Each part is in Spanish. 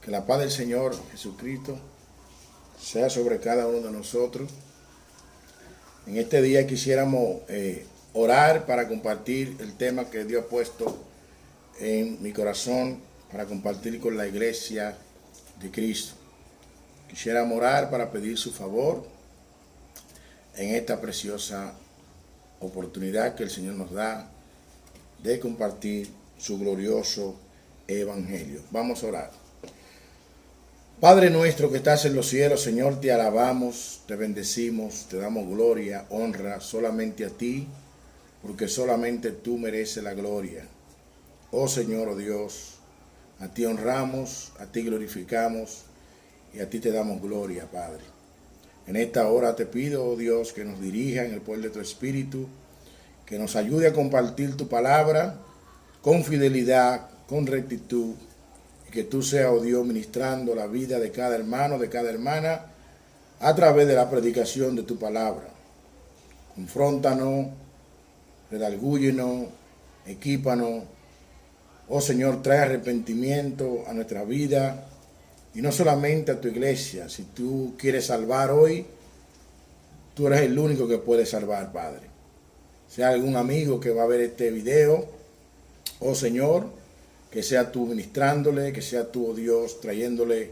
Que la paz del Señor Jesucristo sea sobre cada uno de nosotros. En este día quisiéramos orar para compartir el tema que Dios ha puesto en mi corazón para compartir con la iglesia de Cristo. Quisiéramos orar para pedir su favor en esta preciosa oportunidad que el Señor nos da de compartir su glorioso evangelio. Vamos a orar. Padre nuestro que estás en los cielos, Señor, te alabamos, te bendecimos, te damos gloria, honra solamente a ti, porque solamente tú mereces la gloria. Oh Señor, oh Dios, a ti honramos, a ti glorificamos y a ti te damos gloria, Padre. En esta hora te pido, oh Dios, que nos dirija en el poder de tu Espíritu, que nos ayude a compartir tu palabra con fidelidad, con rectitud, y que tú seas, oh Dios, ministrando la vida de cada hermano, de cada hermana, a través de la predicación de tu palabra. Confróntanos, redargúyenos, equípanos. Oh Señor, trae arrepentimiento a nuestra vida, y no solamente a tu iglesia. Si tú quieres salvar hoy, tú eres el único que puede salvar, Padre. Sea algún amigo que va a ver este video, oh Señor, que sea tú ministrándole, que sea tú, oh Dios, trayéndole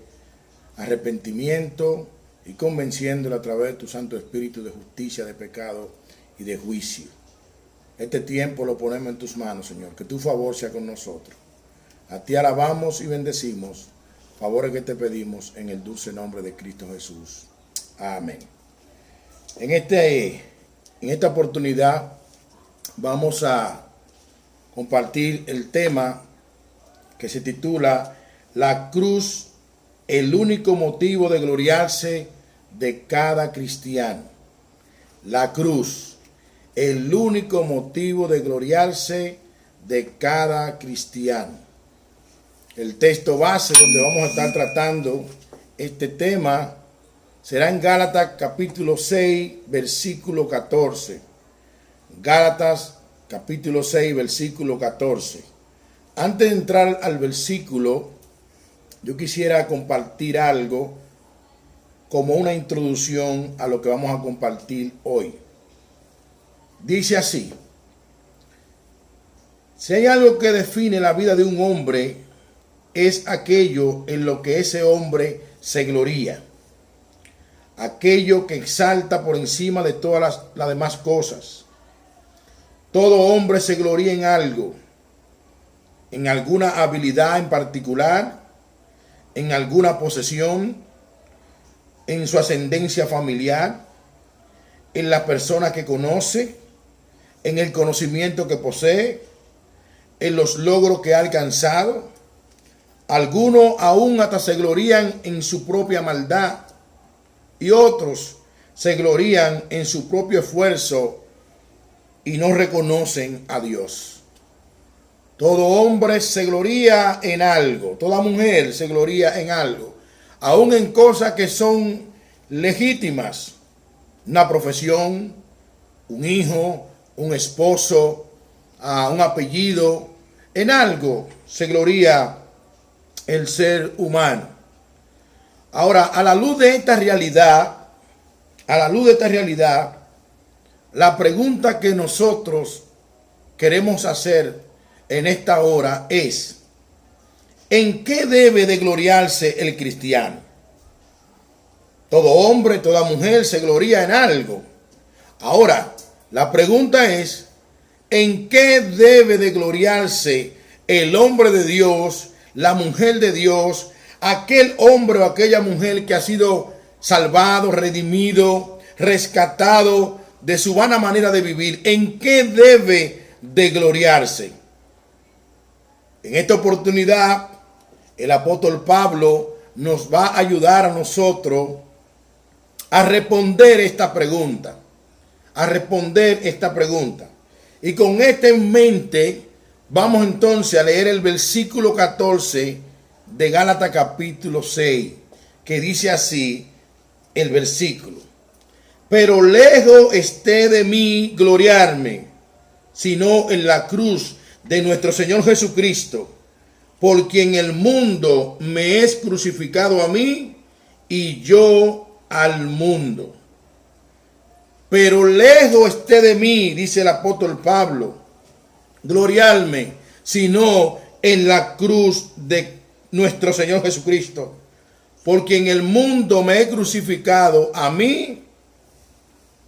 arrepentimiento y convenciéndole a través de tu Santo Espíritu de justicia, de pecado y de juicio. Este tiempo lo ponemos en tus manos, Señor, que tu favor sea con nosotros. A ti alabamos y bendecimos, favores que te pedimos en el dulce nombre de Cristo Jesús. Amén. En esta oportunidad vamos a compartir el tema que se titula La cruz, el único motivo de gloriarse de cada cristiano. La cruz, el único motivo de gloriarse de cada cristiano. El texto base donde vamos a estar tratando este tema será en Gálatas capítulo 6, versículo 14. Gálatas capítulo 6, versículo 14. Antes de entrar al versículo, yo quisiera compartir algo como una introducción a lo que vamos a compartir hoy. Dice así: si hay algo que define la vida de un hombre, es aquello en lo que ese hombre se gloría, aquello que exalta por encima de todas las demás cosas. Todo hombre se gloría en algo, en alguna habilidad en particular, en alguna posesión, en su ascendencia familiar, en la persona que conoce, en el conocimiento que posee, en los logros que ha alcanzado. Algunos aún hasta se glorían en su propia maldad y otros se glorían en su propio esfuerzo y no reconocen a Dios. Todo hombre se gloría en algo, toda mujer se gloría en algo, aún en cosas que son legítimas, una profesión, un hijo, un esposo, un apellido, en algo se gloría el ser humano. Ahora, a la luz de esta realidad, la pregunta que nosotros queremos hacer en esta hora es: ¿en qué debe de gloriarse el cristiano? Todo hombre, toda mujer se gloría en algo. Ahora, la pregunta es: ¿en qué debe de gloriarse el hombre de Dios, la mujer de Dios, aquel hombre o aquella mujer que ha sido salvado, redimido, rescatado de su vana manera de vivir? ¿En qué debe de gloriarse? En esta oportunidad, el apóstol Pablo nos va a ayudar a nosotros a responder esta pregunta. Y con esto en mente, vamos entonces a leer el versículo 14 de Gálatas capítulo 6, que dice así el versículo: pero lejos esté de mí gloriarme, sino en la cruz de nuestro Señor Jesucristo, por quien el mundo me es crucificado a mí y yo al mundo. Pero lejos esté de mí, dice el apóstol Pablo, gloriarme, sino en la cruz de nuestro Señor Jesucristo, por quien el mundo me he crucificado a mí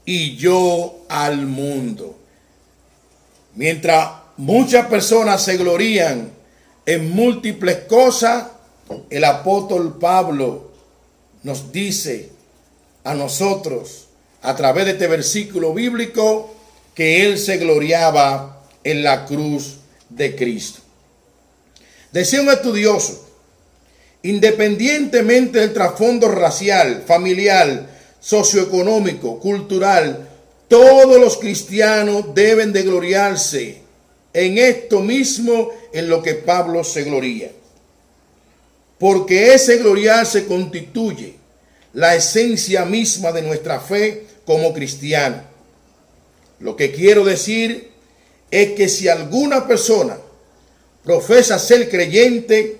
y yo al mundo. Mientras muchas personas se glorían en múltiples cosas, el apóstol Pablo nos dice a nosotros, a través de este versículo bíblico, que él se gloriaba en la cruz de Cristo. Decía un estudioso, independientemente del trasfondo racial, familiar, socioeconómico, cultural, todos los cristianos deben de gloriarse en esto mismo en lo que Pablo se gloría. Porque ese gloriarse constituye la esencia misma de nuestra fe como cristiano. Lo que quiero decir es que si alguna persona profesa ser creyente,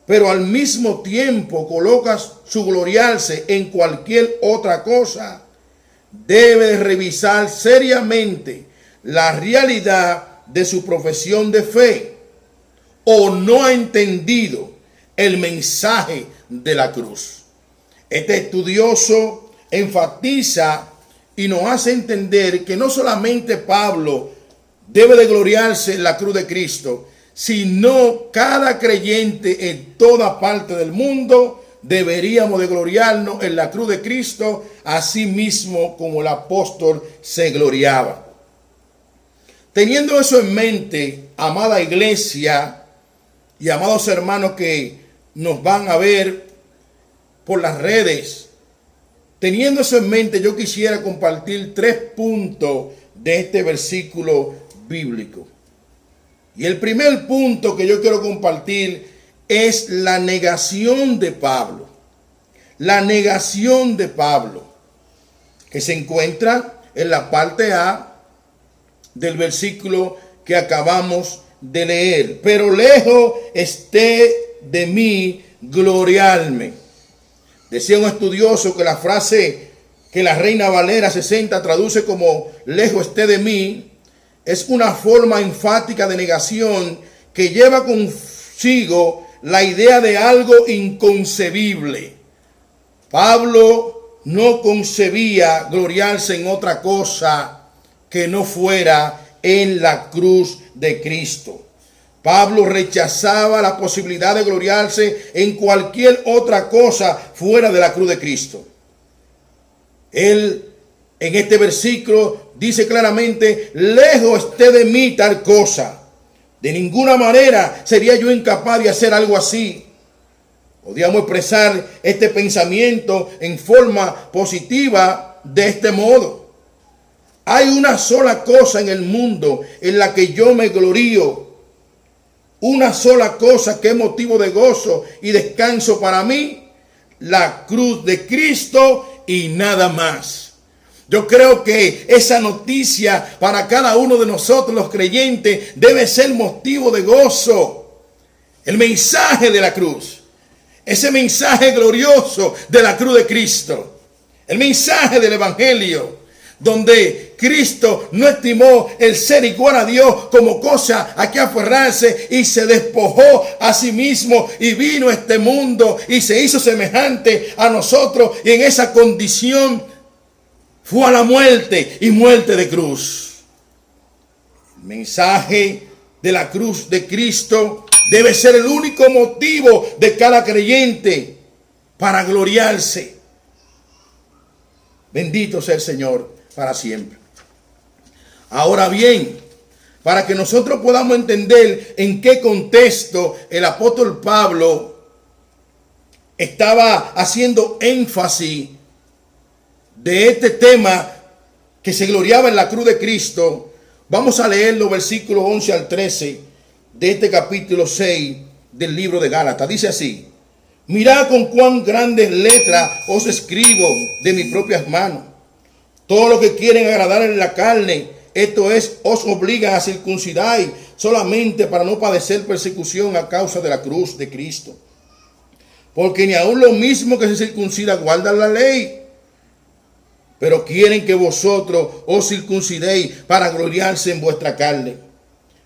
pero al mismo tiempo coloca su gloriarse en cualquier otra cosa, debe revisar seriamente la realidad de su profesión de fe, o no ha entendido el mensaje de la cruz. Este estudioso enfatiza y nos hace entender que no solamente Pablo debe de gloriarse en la cruz de Cristo, sino cada creyente en toda parte del mundo deberíamos de gloriarnos en la cruz de Cristo, así mismo como el apóstol se gloriaba. Teniendo eso en mente, amada iglesia y amados hermanos que nos van a ver por las redes, teniendo eso en mente, yo quisiera compartir 3 puntos de este versículo bíblico. Y el primer punto que yo quiero compartir es la negación de Pablo. La negación de Pablo, que se encuentra en la parte A del versículo que acabamos de leer. Pero lejos esté de mí gloriarme. Decía un estudioso que la frase que la Reina Valera 60 traduce como lejos esté de mí, es una forma enfática de negación que lleva consigo la idea de algo inconcebible. Pablo no concebía gloriarse en otra cosa que no fuera en la cruz de Cristo. Pablo rechazaba la posibilidad de gloriarse en cualquier otra cosa fuera de la cruz de Cristo. Él, en este versículo, dice claramente, lejos esté de mí tal cosa. De ninguna manera sería yo incapaz de hacer algo así. Podríamos expresar este pensamiento en forma positiva de este modo. Hay una sola cosa en el mundo en la que yo me glorío. Una sola cosa que es motivo de gozo y descanso para mí. La cruz de Cristo y nada más. Yo creo que esa noticia para cada uno de nosotros los creyentes debe ser motivo de gozo. El mensaje de la cruz. Ese mensaje glorioso de la cruz de Cristo. El mensaje del evangelio. Donde Cristo no estimó el ser igual a Dios como cosa a que aferrarse y se despojó a sí mismo y vino a este mundo y se hizo semejante a nosotros y en esa condición fue a la muerte y muerte de cruz. El mensaje de la cruz de Cristo debe ser el único motivo de cada creyente para gloriarse. Bendito sea el Señor para siempre. Ahora bien, para que nosotros podamos entender en qué contexto el apóstol Pablo estaba haciendo énfasis de este tema que se gloriaba en la cruz de Cristo, vamos a leer los versículos 11 al 13 de este capítulo 6 del libro de Gálatas. Dice así: mirad con cuán grandes letras os escribo de mis propias manos. Todo lo que quieren agradar en la carne esto es, os obliga a circuncidar solamente para no padecer persecución a causa de la cruz de Cristo. Porque ni aun lo mismo que se circuncida guardan la ley, pero quieren que vosotros os circuncidéis para gloriarse en vuestra carne.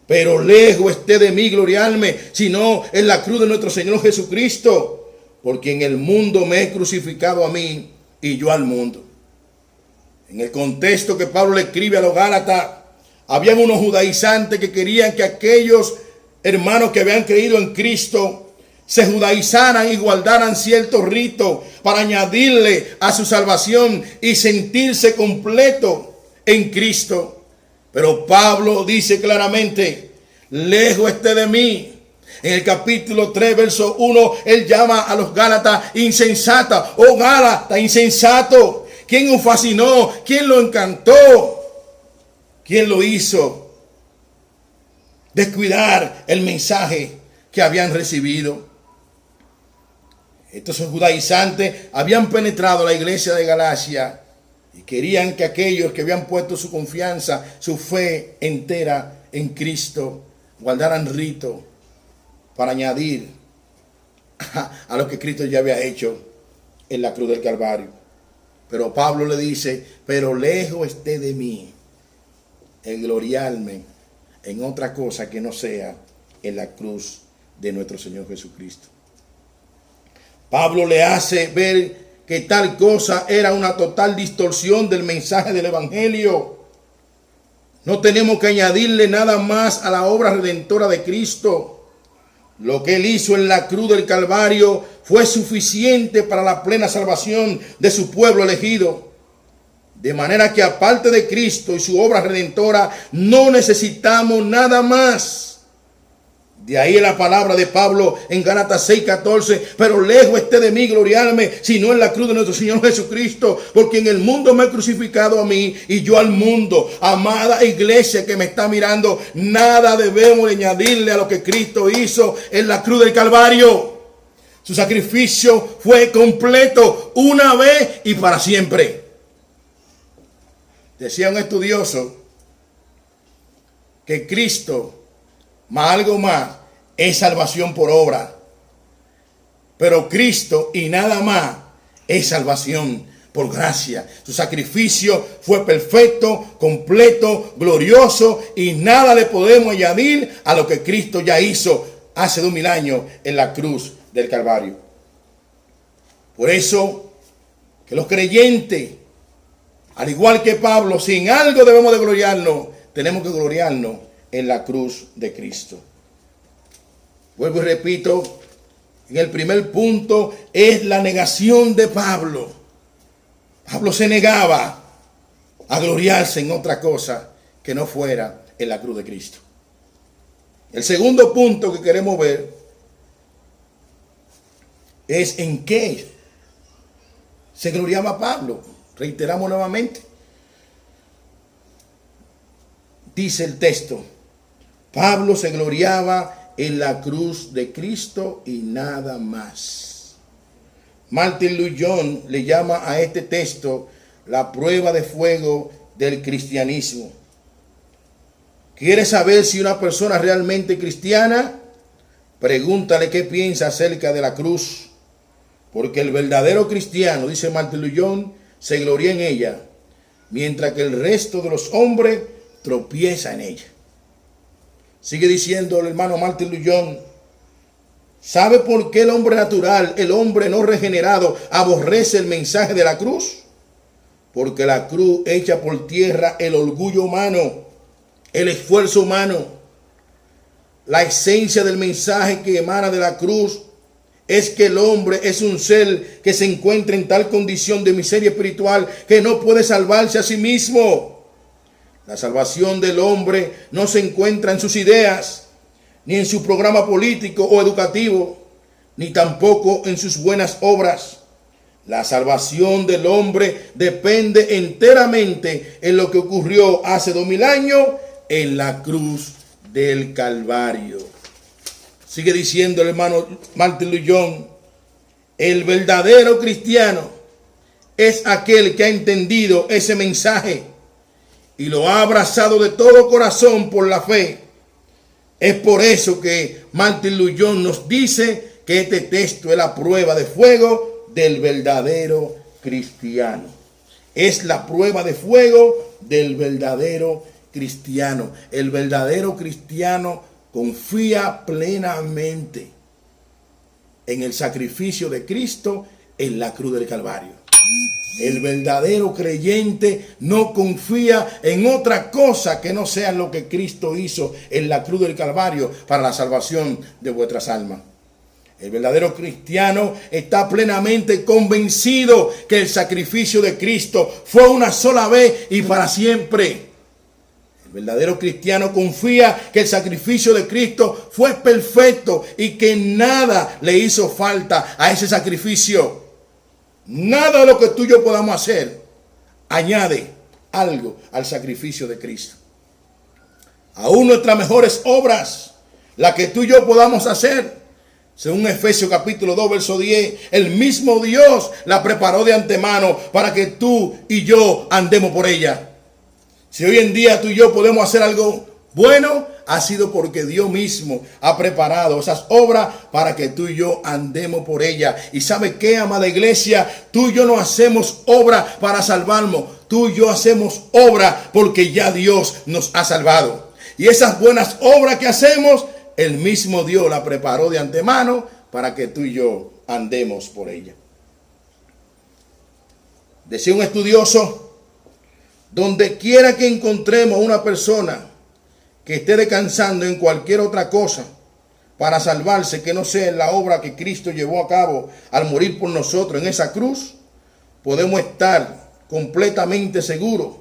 Pero lejos esté de mí gloriarme, sino en la cruz de nuestro Señor Jesucristo, porque en el mundo me he crucificado a mí y yo al mundo. En el contexto que Pablo le escribe a los Gálatas, habían unos judaizantes que querían que aquellos hermanos que habían creído en Cristo se judaizaran y guardaran ciertos ritos para añadirle a su salvación y sentirse completo en Cristo. Pero Pablo dice claramente, lejos esté de mí. En el capítulo 3, verso 1, él llama a los Gálatas insensata. Oh Gálatas, insensato. ¿Quién os fascinó? ¿Quién lo encantó? ¿Quién lo hizo descuidar el mensaje que habían recibido? Estos judaizantes habían penetrado la iglesia de Galacia y querían que aquellos que habían puesto su confianza, su fe entera en Cristo, guardaran rito para añadir a lo que Cristo ya había hecho en la cruz del Calvario. Pero Pablo le dice, pero lejos esté de mí el gloriarme en otra cosa que no sea en la cruz de nuestro Señor Jesucristo. Pablo le hace ver que tal cosa era una total distorsión del mensaje del Evangelio. No tenemos que añadirle nada más a la obra redentora de Cristo. Lo que él hizo en la cruz del Calvario fue suficiente para la plena salvación de su pueblo elegido. De manera que aparte de Cristo y su obra redentora, no necesitamos nada más. De ahí la palabra de Pablo en Gálatas 6:14, pero lejos esté de mí gloriarme, sino en la cruz de nuestro Señor Jesucristo, porque en el mundo me he crucificado a mí y yo al mundo. Amada iglesia que me está mirando, nada debemos añadirle a lo que Cristo hizo en la cruz del Calvario. Su sacrificio fue completo una vez y para siempre. Decía un estudioso que Cristo, más algo más, es salvación por obra. Pero Cristo y nada más es salvación por gracia. Su sacrificio fue perfecto, completo, glorioso y nada le podemos añadir a lo que Cristo ya hizo hace 2000 años en la cruz del Calvario. Por eso que los creyentes, al igual que Pablo, si en algo debemos de gloriarnos, tenemos que gloriarnos en la cruz de Cristo. Vuelvo y repito, en el primer punto es la negación de Pablo. Pablo se negaba a gloriarse en otra cosa que no fuera en la cruz de Cristo. El segundo punto que queremos ver es en qué se gloriaba Pablo. Reiteramos nuevamente. Dice el texto, Pablo se gloriaba en la cruz de Cristo y nada más. Martin Lloyd-Jones le llama a este texto la prueba de fuego del cristianismo. ¿Quieres saber si una persona es realmente cristiana? Pregúntale qué piensa acerca de la cruz. Porque el verdadero cristiano, dice Martin Lloyd-Jones, se gloria en ella, mientras que el resto de los hombres tropieza en ella. Sigue diciendo el hermano Martin Lloyd-Jones, ¿sabe por qué el hombre natural, el hombre no regenerado, aborrece el mensaje de la cruz? Porque la cruz echa por tierra el orgullo humano, el esfuerzo humano. La esencia del mensaje que emana de la cruz es que el hombre es un ser que se encuentra en tal condición de miseria espiritual que no puede salvarse a sí mismo. La salvación del hombre no se encuentra en sus ideas, ni en su programa político o educativo, ni tampoco en sus buenas obras. La salvación del hombre depende enteramente en lo que ocurrió hace 2000 años en la cruz del Calvario. Sigue diciendo el hermano Martin Lloyd-Jones, el verdadero cristiano es aquel que ha entendido ese mensaje y lo ha abrazado de todo corazón por la fe. Es por eso que Martin Luther nos dice que este texto es la prueba de fuego del verdadero cristiano. Es la prueba de fuego del verdadero cristiano. El verdadero cristiano confía plenamente en el sacrificio de Cristo en la cruz del Calvario. El verdadero creyente no confía en otra cosa que no sea lo que Cristo hizo en la cruz del Calvario para la salvación de vuestras almas. El verdadero cristiano está plenamente convencido que el sacrificio de Cristo fue una sola vez y para siempre. El verdadero cristiano confía que el sacrificio de Cristo fue perfecto y que nada le hizo falta a ese sacrificio. Nada de lo que tú y yo podamos hacer añade algo al sacrificio de Cristo. Aún nuestras mejores obras, las que tú y yo podamos hacer, según Efesios capítulo 2, verso 10, el mismo Dios la preparó de antemano para que tú y yo andemos por ella. Si hoy en día tú y yo podemos hacer algo bueno, ha sido porque Dios mismo ha preparado esas obras para que tú y yo andemos por ella. ¿Y sabe qué, amada iglesia? Tú y yo no hacemos obra para salvarnos. Tú y yo hacemos obra porque ya Dios nos ha salvado. Y esas buenas obras que hacemos, el mismo Dios la preparó de antemano para que tú y yo andemos por ella. Decía un estudioso, donde quiera que encontremos a una persona que esté descansando en cualquier otra cosa para salvarse que no sea en la obra que Cristo llevó a cabo al morir por nosotros en esa cruz, podemos estar completamente seguros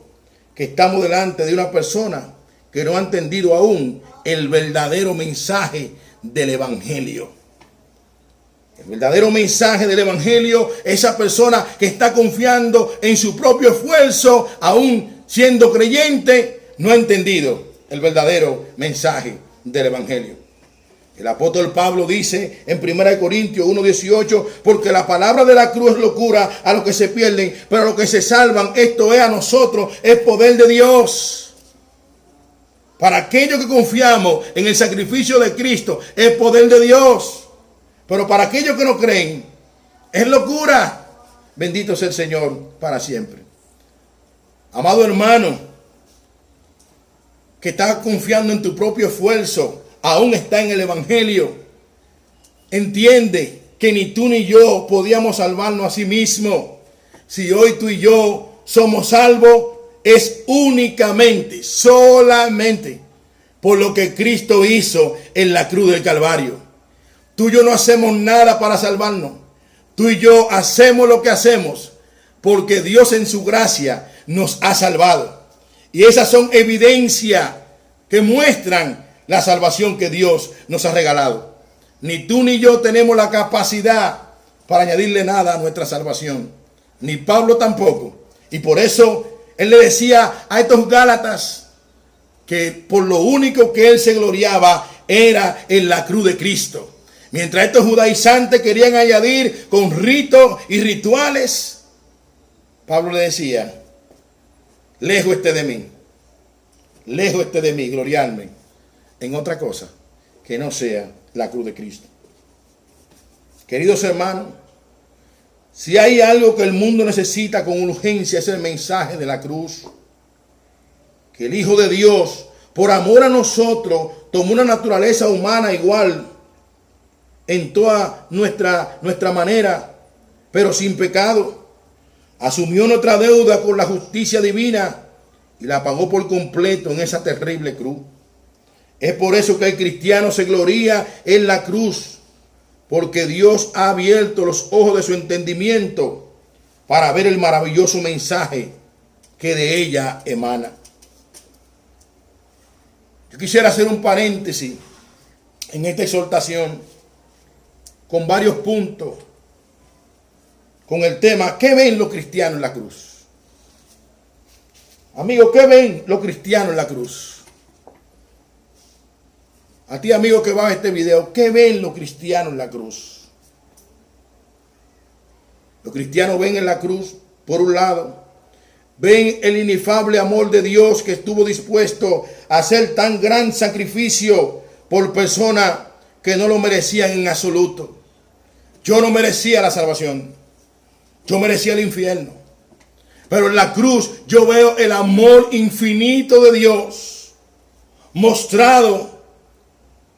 que estamos delante de una persona que no ha entendido aún el verdadero mensaje del Evangelio. El verdadero mensaje del Evangelio, esa persona que está confiando en su propio esfuerzo, aún siendo creyente, no ha entendido el verdadero mensaje del Evangelio. El apóstol Pablo dice en 1 Corintios 1:18, porque la palabra de la cruz es locura a los que se pierden, pero a los que se salvan, esto es a nosotros, es poder de Dios. Para aquellos que confiamos en el sacrificio de Cristo, es poder de Dios. Pero para aquellos que no creen, es locura. Bendito sea el Señor para siempre. Amado hermano, que está confiando en tu propio esfuerzo, aún está en el Evangelio, entiende que ni tú ni yo podíamos salvarnos a sí mismos. Si hoy tú y yo somos salvos, es únicamente, solamente por lo que Cristo hizo en la cruz del Calvario. Tú y yo no hacemos nada para salvarnos. Tú y yo hacemos lo que hacemos porque Dios en su gracia nos ha salvado. Y esas son evidencias que muestran la salvación que Dios nos ha regalado. Ni tú ni yo tenemos la capacidad para añadirle nada a nuestra salvación. Ni Pablo tampoco. Y por eso él le decía a estos Gálatas que por lo único que él se gloriaba era en la cruz de Cristo. Mientras estos judaizantes querían añadir con ritos y rituales, Pablo le decía, lejos esté de mí gloriarme en otra cosa que no sea la cruz de Cristo. Queridos hermanos, si hay algo que el mundo necesita con urgencia es el mensaje de la cruz. Que el Hijo de Dios, por amor a nosotros, tomó una naturaleza humana igual en toda nuestra manera, pero sin pecado. Asumió nuestra deuda con la justicia divina y la pagó por completo en esa terrible cruz. Es por eso que el cristiano se gloria en la cruz, porque Dios ha abierto los ojos de su entendimiento para ver el maravilloso mensaje que de ella emana. Yo quisiera hacer un paréntesis en esta exhortación con varios puntos, con el tema, ¿qué ven los cristianos en la cruz? Amigos, ¿qué ven los cristianos en la cruz? A ti, amigo que va a este video, ¿qué ven los cristianos en la cruz? Los cristianos ven en la cruz, por un lado, ven el inefable amor de Dios que estuvo dispuesto a hacer tan gran sacrificio por personas que no lo merecían en absoluto. Yo no merecía la salvación. Yo merecía el infierno. Pero en la cruz yo veo el amor infinito de Dios mostrado,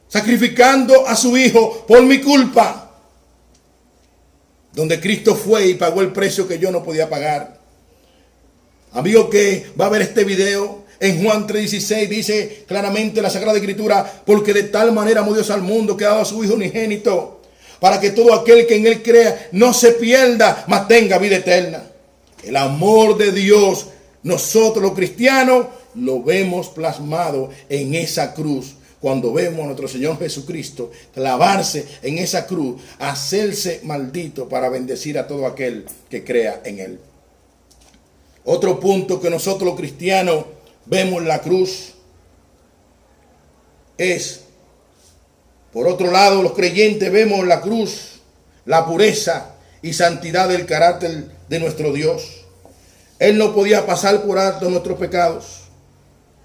sacrificando a su Hijo por mi culpa. Donde Cristo fue y pagó el precio que yo no podía pagar. Amigo que va a ver este video, en Juan 3:16 dice claramente la Sagrada Escritura: porque de tal manera amó Dios al mundo que ha dado a su Hijo unigénito, para que todo aquel que en él crea no se pierda, mas tenga vida eterna. El amor de Dios, nosotros los cristianos, lo vemos plasmado en esa cruz. Cuando vemos a nuestro Señor Jesucristo clavarse en esa cruz, hacerse maldito para bendecir a todo aquel que crea en él. Otro punto que nosotros los cristianos vemos en la cruz es, por otro lado, los creyentes vemos en la cruz la pureza y santidad del carácter de nuestro Dios. Él no podía pasar por alto nuestros pecados,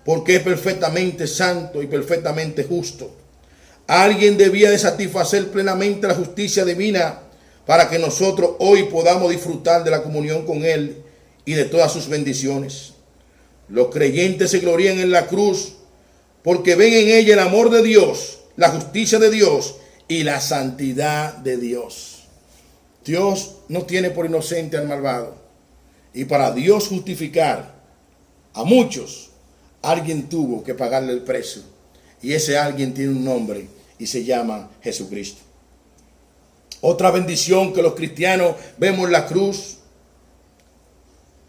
porque es perfectamente santo y perfectamente justo. Alguien debía de satisfacer plenamente la justicia divina para que nosotros hoy podamos disfrutar de la comunión con Él y de todas sus bendiciones. Los creyentes se glorían en la cruz porque ven en ella el amor de Dios, la justicia de Dios y la santidad de Dios. Dios no tiene por inocente al malvado. Y para Dios justificar a muchos, alguien tuvo que pagarle el precio. Y ese alguien tiene un nombre y se llama Jesucristo. Otra bendición que los cristianos vemos en la cruz.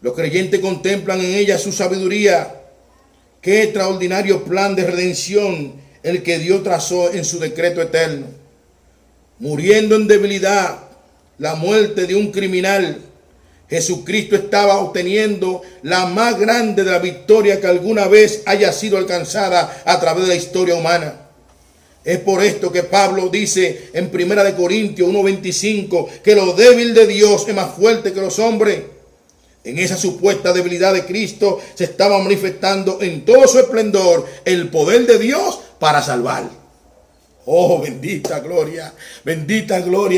Los creyentes contemplan en ella su sabiduría. Qué extraordinario plan de redención el que Dios trazó en su decreto eterno. Muriendo en debilidad, la muerte de un criminal, Jesucristo estaba obteniendo la más grande de la victoria que alguna vez haya sido alcanzada a través de la historia humana. Es por esto que Pablo dice en 1 Corintios 1:25 que lo débil de Dios es más fuerte que los hombres. En esa supuesta debilidad de Cristo se estaba manifestando en todo su esplendor el poder de Dios para salvar. Oh, bendita gloria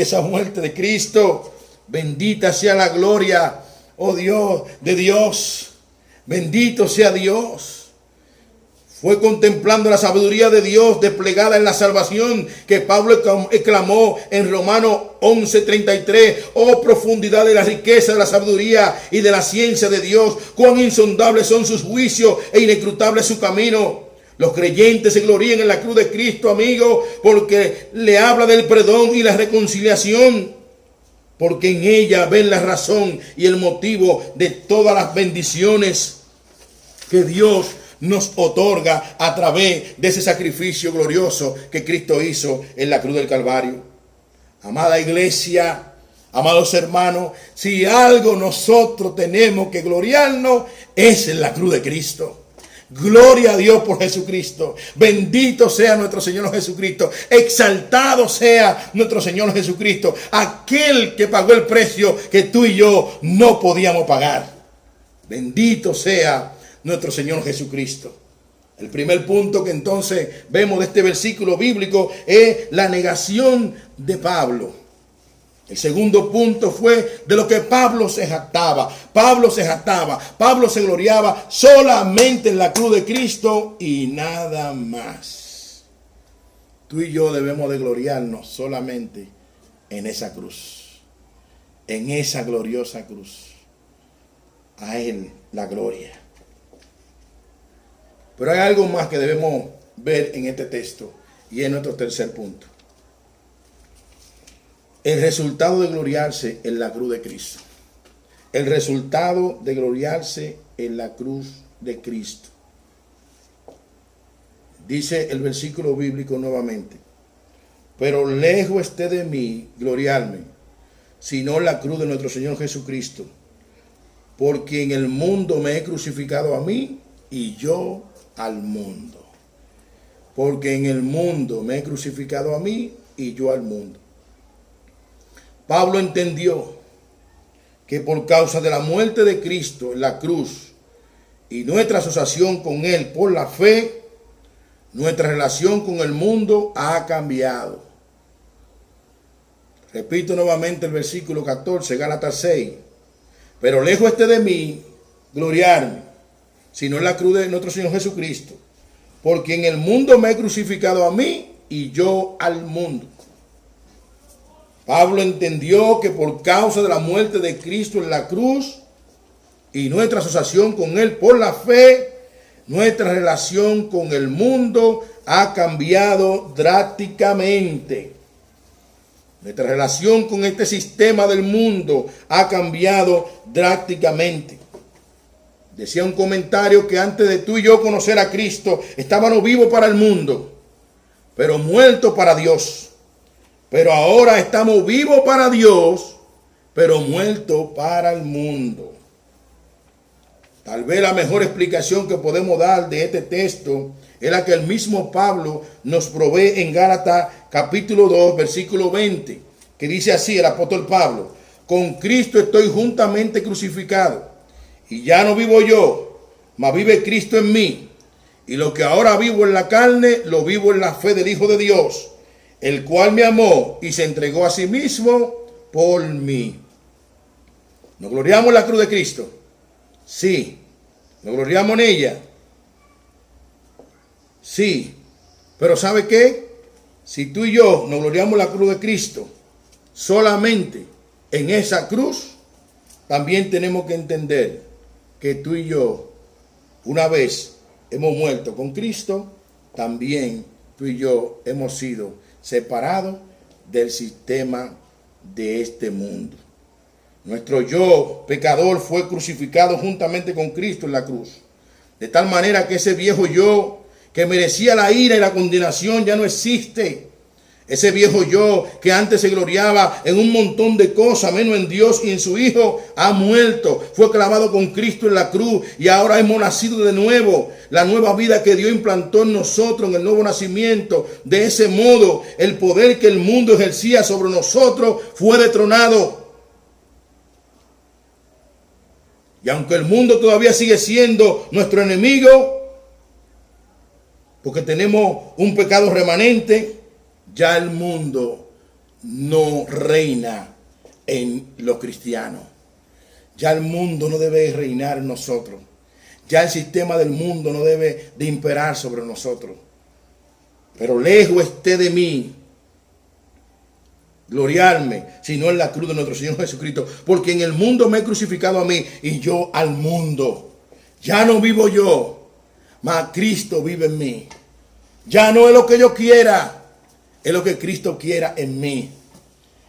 esa muerte de Cristo. Bendita sea la gloria, oh Dios, de Dios. Bendito sea Dios. Fue contemplando la sabiduría de Dios desplegada en la salvación que Pablo exclamó en Romanos 11:33. Oh, profundidad de la riqueza de la sabiduría y de la ciencia de Dios. Cuán insondables son sus juicios e inescrutable su camino. Los creyentes se glorían en la cruz de Cristo, amigo, porque le habla del perdón y la reconciliación. Porque en ella ven la razón y el motivo de todas las bendiciones que Dios nos otorga a través de ese sacrificio glorioso que Cristo hizo en la cruz del Calvario. Amada iglesia, amados hermanos, si algo nosotros tenemos que gloriarnos es en la cruz de Cristo. Gloria a Dios por Jesucristo. Bendito sea nuestro Señor Jesucristo. Exaltado sea nuestro Señor Jesucristo, aquel que pagó el precio que tú y yo no podíamos pagar. Bendito sea nuestro Señor Jesucristo. El primer punto que entonces vemos de este versículo bíblico es la negación de Pablo. El segundo punto fue de lo que Pablo se jactaba. Pablo se gloriaba solamente en la cruz de Cristo y nada más. Tú y yo debemos de gloriarnos solamente en esa cruz, en esa gloriosa cruz. A Él la gloria. Pero hay algo más que debemos ver en este texto y es nuestro tercer punto. El resultado de gloriarse en la cruz de Cristo. El resultado de gloriarse en la cruz de Cristo. Dice el versículo bíblico nuevamente: pero lejos esté de mí gloriarme, sino en la cruz de nuestro Señor Jesucristo, porque en el mundo me he crucificado a mí y yo al mundo. Porque en el mundo me he crucificado a mí y yo al mundo. Pablo entendió que por causa de la muerte de Cristo en la cruz y nuestra asociación con Él por la fe, nuestra relación con el mundo ha cambiado. Repito nuevamente el versículo 14, Gálatas 6. Pero lejos esté de mí gloriarme, sino en la cruz de nuestro Señor Jesucristo, porque en el mundo me he crucificado a mí y yo al mundo. Pablo entendió que por causa de la muerte de Cristo en la cruz y nuestra asociación con Él por la fe, nuestra relación con el mundo ha cambiado drásticamente. Nuestra relación con este sistema del mundo ha cambiado drásticamente. Decía un comentario que antes de tú y yo conocer a Cristo, estábamos vivos para el mundo, pero muertos para Dios. Pero ahora estamos vivos para Dios, pero muertos para el mundo. Tal vez la mejor explicación que podemos dar de este texto es la que el mismo Pablo nos provee en Gálatas capítulo 2, versículo 20, que dice así el apóstol Pablo: con Cristo estoy juntamente crucificado, y ya no vivo yo, mas vive Cristo en mí. Y lo que ahora vivo en la carne, lo vivo en la fe del Hijo de Dios, el cual me amó y se entregó a sí mismo por mí. ¿Nos gloriamos en la cruz de Cristo? Sí. ¿Nos gloriamos en ella? Sí. Pero ¿sabe qué? Si tú y yo nos gloriamos en la cruz de Cristo, solamente en esa cruz, también tenemos que entender que tú y yo, una vez hemos muerto con Cristo, también tú y yo hemos sido separados del sistema de este mundo. Nuestro yo pecador fue crucificado juntamente con Cristo en la cruz. De tal manera que ese viejo yo que merecía la ira y la condenación ya no existe. Ese viejo yo que antes se gloriaba en un montón de cosas, menos en Dios y en su Hijo, ha muerto. Fue clavado con Cristo en la cruz y ahora hemos nacido de nuevo. La nueva vida que Dios implantó en nosotros, en el nuevo nacimiento. De ese modo, el poder que el mundo ejercía sobre nosotros fue destronado. Y aunque el mundo todavía sigue siendo nuestro enemigo, porque tenemos un pecado remanente, ya el mundo no reina en los cristianos. Ya el mundo no debe reinar en nosotros. Ya el sistema del mundo no debe de imperar sobre nosotros. Pero lejos esté de mí gloriarme, sino en la cruz de nuestro Señor Jesucristo, porque en el mundo me he crucificado a mí y yo al mundo. Ya no vivo yo, mas Cristo vive en mí. Ya no es lo que yo quiera, es lo que Cristo quiera en mí.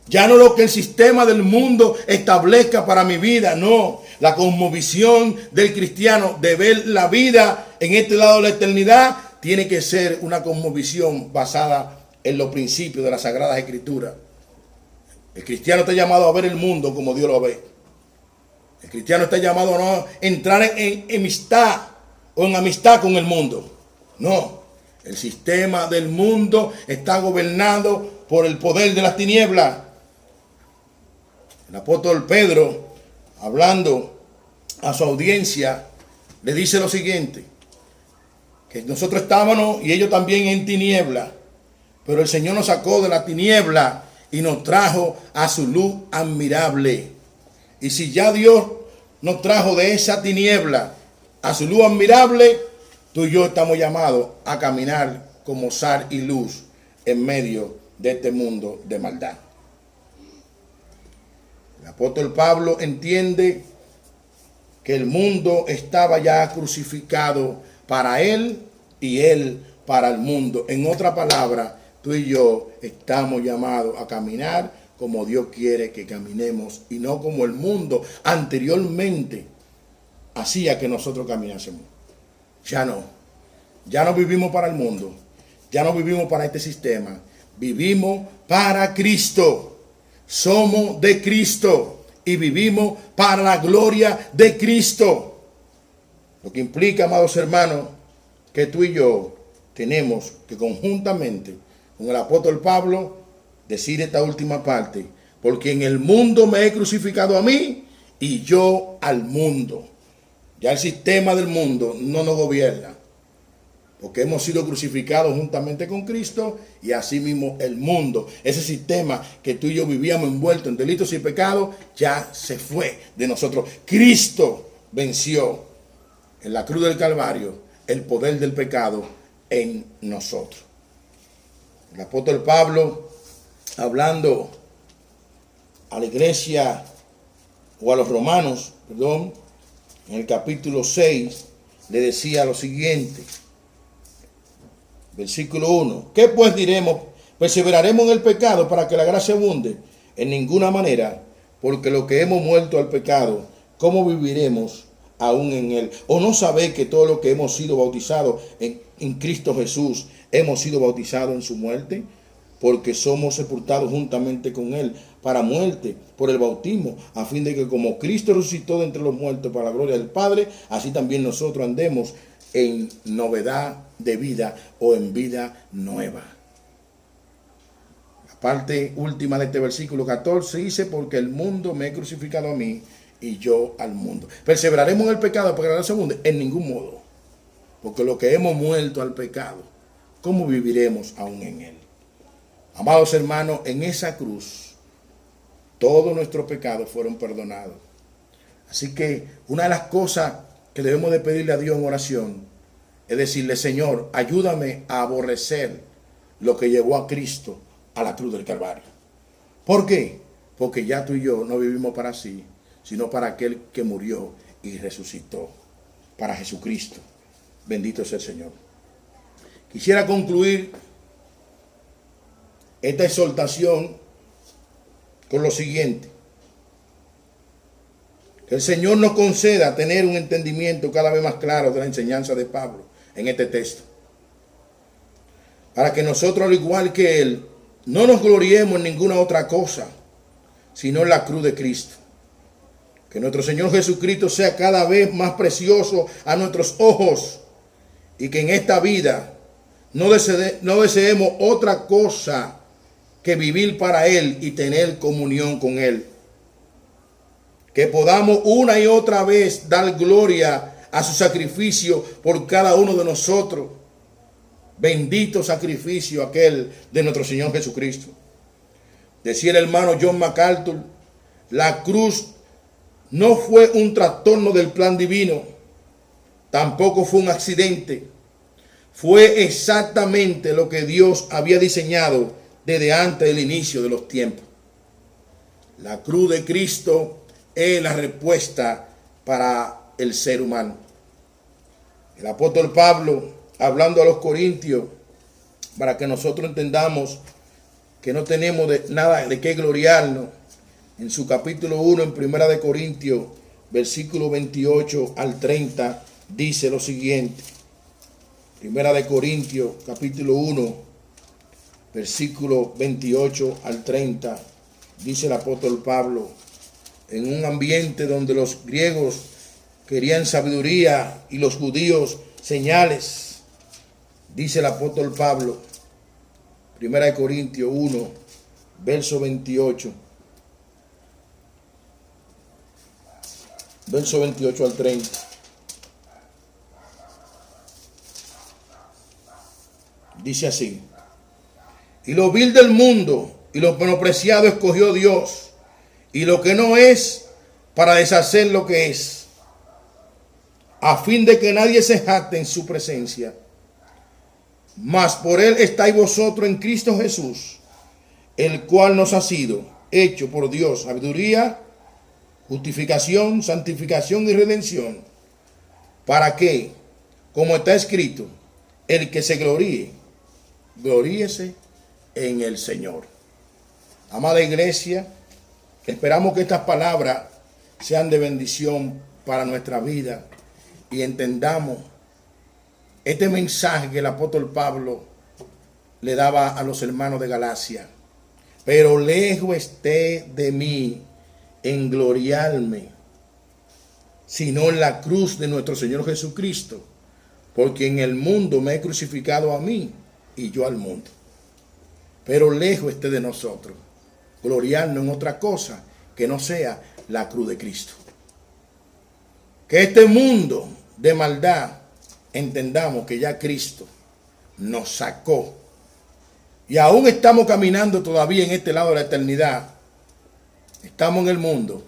Ya no lo que el sistema del mundo establezca para mi vida, no. La cosmovisión del cristiano de ver la vida en este lado de la eternidad tiene que ser una cosmovisión basada en los principios de las Sagradas Escrituras. El cristiano está llamado a ver el mundo como Dios lo ve. El cristiano está llamado a no entrar en amistad o en amistad con el mundo. No, el sistema del mundo está gobernado por el poder de las tinieblas. El apóstol Pedro, hablando a su audiencia, le dice lo siguiente: que nosotros estábamos y ellos también en tiniebla, pero el Señor nos sacó de la tiniebla y nos trajo a su luz admirable. Y si ya Dios nos trajo de esa tiniebla a su luz admirable, tú y yo estamos llamados a caminar como sal y luz en medio de este mundo de maldad. El apóstol Pablo entiende que el mundo estaba ya crucificado para él y él para el mundo. En otra palabra, tú y yo estamos llamados a caminar como Dios quiere que caminemos y no como el mundo anteriormente hacía que nosotros caminásemos. Ya no vivimos para el mundo, ya no vivimos para este sistema, vivimos para Cristo. Somos de Cristo y vivimos para la gloria de Cristo. Lo que implica, amados hermanos, que tú y yo tenemos que conjuntamente con el apóstol Pablo decir esta última parte: porque en el mundo me he crucificado a mí y yo al mundo. Ya el sistema del mundo no nos gobierna, porque hemos sido crucificados juntamente con Cristo, y asimismo el mundo, ese sistema que tú y yo vivíamos envueltos en delitos y pecados, ya se fue de nosotros. Cristo venció en la cruz del Calvario el poder del pecado en nosotros. El apóstol Pablo, hablando a la iglesia, o a los romanos, perdón, en el capítulo 6, le decía lo siguiente, versículo 1, ¿qué pues diremos? ¿Perseveraremos en el pecado para que la gracia abunde? En ninguna manera, porque lo que hemos muerto al pecado, ¿cómo viviremos aún en él? ¿O no sabéis que todo lo que hemos sido bautizados en Cristo Jesús, hemos sido bautizados en su muerte? Porque somos sepultados juntamente con él para muerte por el bautismo, a fin de que como Cristo resucitó de entre los muertos para la gloria del Padre, así también nosotros andemos en novedad de vida, o en vida nueva. La parte última de este versículo 14 dice, porque el mundo me ha crucificado a mí y yo al mundo. ¿Perseveraremos en el pecado para que la gracia abunde? En ningún modo. Porque lo que hemos muerto al pecado, ¿cómo viviremos aún en él? Amados hermanos, en esa cruz todos nuestros pecados fueron perdonados. Así que una de las cosas que debemos de pedirle a Dios en oración es decirle, Señor, ayúdame a aborrecer lo que llevó a Cristo a la cruz del Calvario. ¿Por qué? Porque ya tú y yo no vivimos para sí, sino para aquel que murió y resucitó, para Jesucristo. Bendito sea el Señor. Quisiera concluir esta exhortación con lo siguiente: que el Señor nos conceda tener un entendimiento cada vez más claro de la enseñanza de Pablo en este texto, para que nosotros, al igual que él, no nos gloriemos en ninguna otra cosa, sino en la cruz de Cristo. Que nuestro Señor Jesucristo sea cada vez más precioso a nuestros ojos, y que en esta vida no deseemos otra cosa que vivir para Él y tener comunión con Él. Que podamos una y otra vez dar gloria a su sacrificio por cada uno de nosotros. Bendito sacrificio aquel de nuestro Señor Jesucristo. Decía el hermano John MacArthur, la cruz no fue un trastorno del plan divino, tampoco fue un accidente. Fue exactamente lo que Dios había diseñado desde antes del inicio de los tiempos. La cruz de Cristo es la respuesta para el ser humano. El apóstol Pablo, hablando a los corintios, para que nosotros entendamos que no tenemos nada de qué gloriarnos, en su capítulo 1, en Primera de Corintios, versículo 28 al 30, dice lo siguiente. Primera de Corintios, capítulo 1, versículo 28 al 30, dice el apóstol Pablo, en un ambiente donde los griegos querían sabiduría y los judíos señales, dice el apóstol Pablo, Primera de Corintios 1, verso 28, verso 28 al 30. Dice así: y lo vil del mundo y lo menospreciado escogió Dios, y lo que no es, para deshacer lo que es, a fin de que nadie se jacte en su presencia. Mas por él estáis vosotros en Cristo Jesús, el cual nos ha sido hecho por Dios sabiduría, justificación, santificación y redención, para que, como está escrito, el que se gloríe, gloríese en el Señor. Amada iglesia, esperamos que estas palabras sean de bendición para nuestra vida y entendamos este mensaje que el apóstol Pablo le daba a los hermanos de Galacia. Pero lejos esté de mí en gloriarme, sino en la cruz de nuestro Señor Jesucristo, porque en el mundo me he crucificado a mí y yo al mundo. Pero lejos esté de nosotros gloriarnos en otra cosa que no sea la cruz de Cristo. Que este mundo de maldad entendamos que ya Cristo nos sacó. Y aún estamos caminando todavía en este lado de la eternidad. Estamos en el mundo,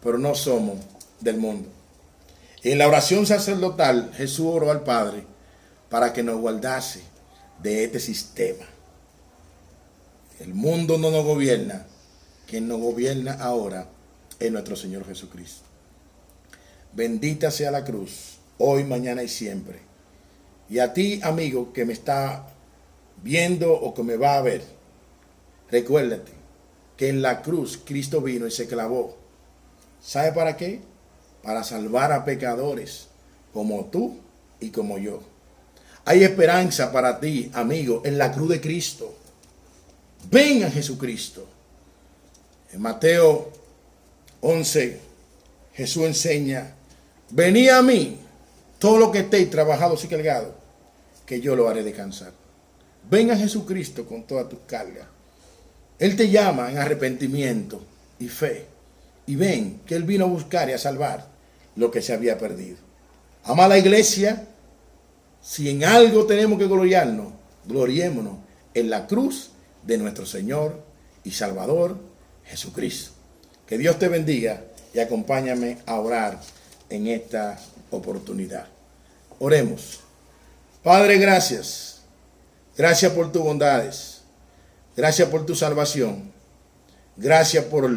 pero no somos del mundo. En la oración sacerdotal, Jesús oró al Padre para que nos guardase de este sistema. El mundo no nos gobierna. Quien nos gobierna ahora es nuestro Señor Jesucristo. Bendita sea la cruz, hoy, mañana y siempre. Y a ti, amigo, que me está viendo o que me va a ver, recuérdate que en la cruz Cristo vino y se clavó. ¿Sabe para qué? Para salvar a pecadores como tú y como yo. Hay esperanza para ti, amigo, en la cruz de Cristo. Ven a Jesucristo. En Mateo 11, Jesús enseña: venid a mí, todo lo que estéis trabajados y cargados, que yo lo haré descansar. Ven a Jesucristo con todas tus cargas. Él te llama en arrepentimiento y fe. Y ven que Él vino a buscar y a salvar lo que se había perdido. Amada iglesia, si en algo tenemos que gloriarnos, gloriémonos en la cruz de nuestro Señor y Salvador Jesucristo. Que Dios te bendiga y acompáñame a orar en esta oportunidad. Oremos. Padre, gracias. Gracias por tus bondades. Gracias por tu salvación. Gracias por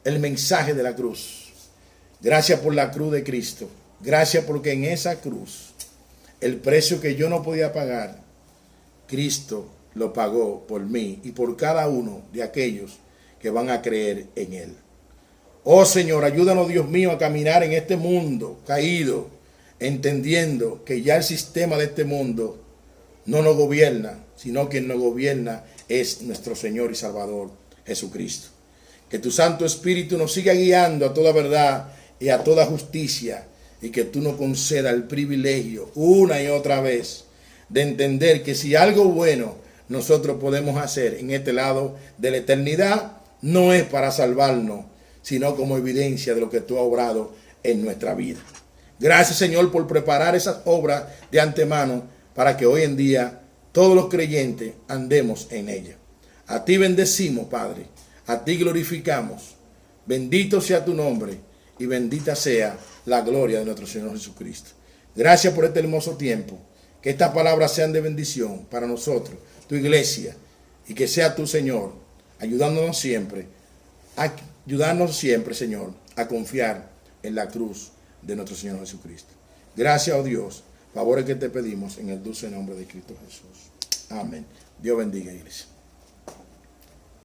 el mensaje de la cruz. Gracias por la cruz de Cristo. Gracias porque en esa cruz, el precio que yo no podía pagar, Cristo lo pagó por mí y por cada uno de aquellos que van a creer en Él. Oh Señor, ayúdanos, Dios mío, a caminar en este mundo caído, entendiendo que ya el sistema de este mundo no nos gobierna, sino quien nos gobierna es nuestro Señor y Salvador Jesucristo. Que tu Santo Espíritu nos siga guiando a toda verdad y a toda justicia, y que tú nos concedas el privilegio una y otra vez de entender que si algo bueno nosotros podemos hacer en este lado de la eternidad, no es para salvarnos, sino como evidencia de lo que tú has obrado en nuestra vida. Gracias, Señor, por preparar esas obras de antemano para que hoy en día todos los creyentes andemos en ellas. A ti bendecimos, Padre. A ti glorificamos. Bendito sea tu nombre y bendita sea la gloria de nuestro Señor Jesucristo. Gracias por este hermoso tiempo. Que estas palabras sean de bendición para nosotros, tu iglesia, y que sea tu Señor, ayudándonos siempre, Señor, a confiar en la cruz de nuestro Señor Jesucristo. Gracias, oh Dios, favores que te pedimos en el dulce nombre de Cristo Jesús. Amén. Dios bendiga, iglesia.